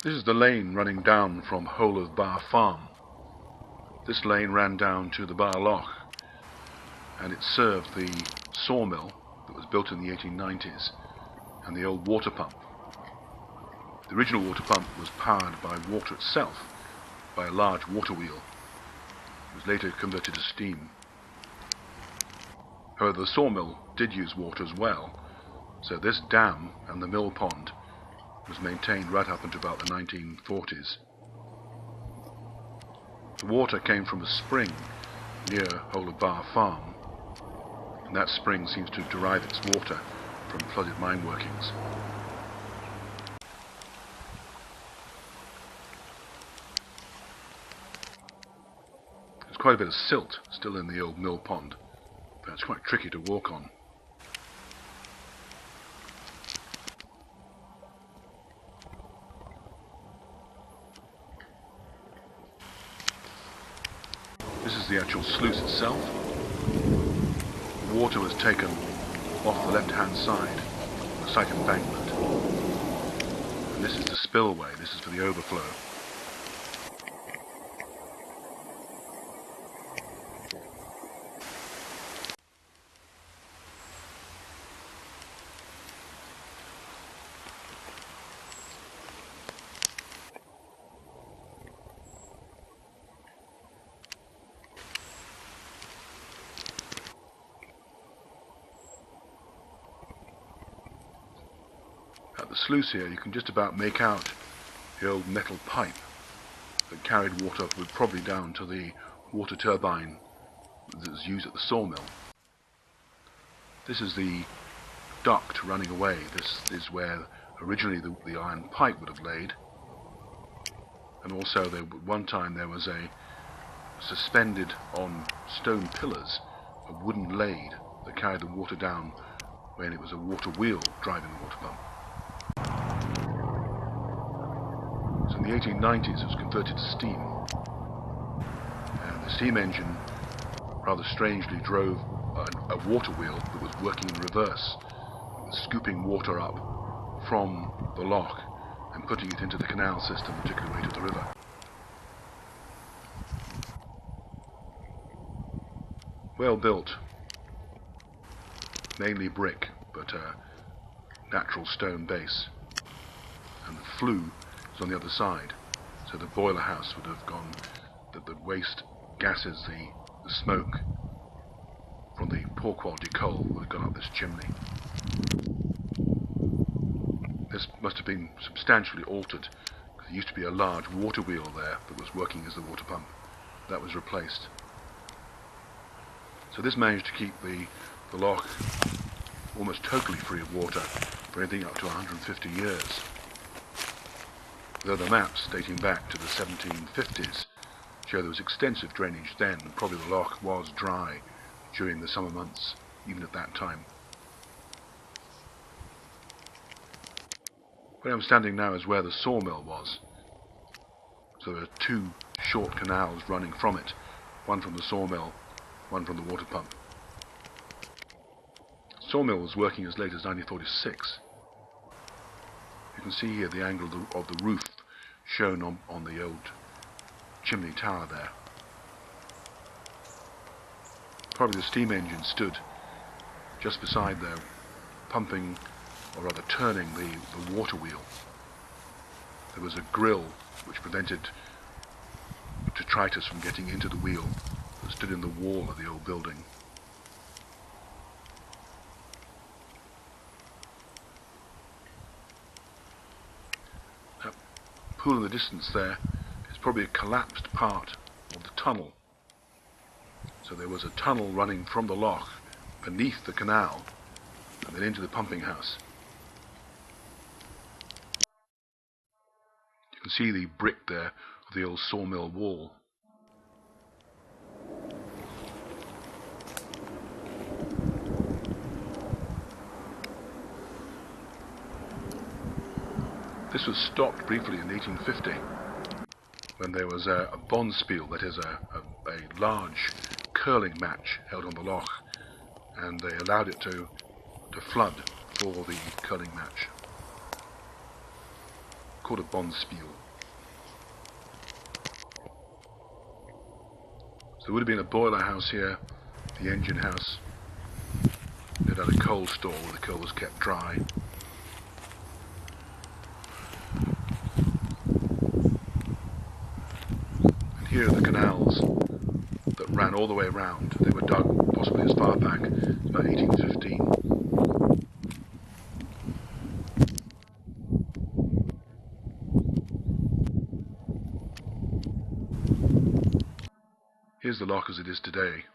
This is the lane running down from Hole of Barr farm. This lane ran down to the Barr Loch, and it served the sawmill that was built in the 1890s and the old water pump. The original water pump was powered by water itself, by a large water wheel. It was later converted to steam. However, the sawmill did use water as well, so this dam and the mill pond was maintained right up until about the 1940s. The water came from a spring near Hole of Barr farm, and that spring seems to derive its water from flooded mine workings. There's quite a bit of silt still in the old mill pond, but it's quite tricky to walk on. This is the actual sluice itself. The water was taken off the left-hand side, the site embankment. And this is the spillway, this is for the overflow. At the sluice here you can just about make out the old metal pipe that carried water probably down to the water turbine that was used at the sawmill. This is the duct running away. This is where originally the iron pipe would have laid, and also one time there was a suspended on stone pillars a wooden blade that carried the water down when it was a water wheel driving the water pump. So in the 1890s it was converted to steam, and the steam engine rather strangely drove a water wheel that was working in reverse, scooping water up from the loch and putting it into the canal system and took it away to the river. Well built, mainly brick, but a natural stone base, and the flue is on the other side, so the boiler house would have gone, the waste gases, the smoke from the poor quality coal would have gone up this chimney. This must have been substantially altered, because there used to be a large water wheel there that was working as the water pump. That was replaced. So this managed to keep the loch almost totally free of water for anything up to 150 years. Though the maps dating back to the 1750s show there was extensive drainage then, and probably the loch was dry during the summer months, even at that time. Where I'm standing now is where the sawmill was. So there are two short canals running from it, one from the sawmill, one from the water pump. Sawmill was working as late as 1946. You can see here the angle of the roof shown on the old chimney tower there. Probably the steam engine stood just beside there, pumping, or rather turning the water wheel. There was a grill which prevented detritus from getting into the wheel that stood in the wall of the old building. That pool in the distance there is probably a collapsed part of the tunnel. So there was a tunnel running from the loch beneath the canal and then into the pumping house. You can see the brick there of the old sawmill wall. This was stopped briefly in 1850 when there was a bonspiel, that is a large curling match held on the loch, and they allowed it to flood for the curling match. called a bonspiel. So there would have been a boiler house here, the engine house. It had a coal store where the coal was kept dry. And here are the canals that ran all the way around. They were dug possibly as far back as about 1815. Here's the loch as it is today.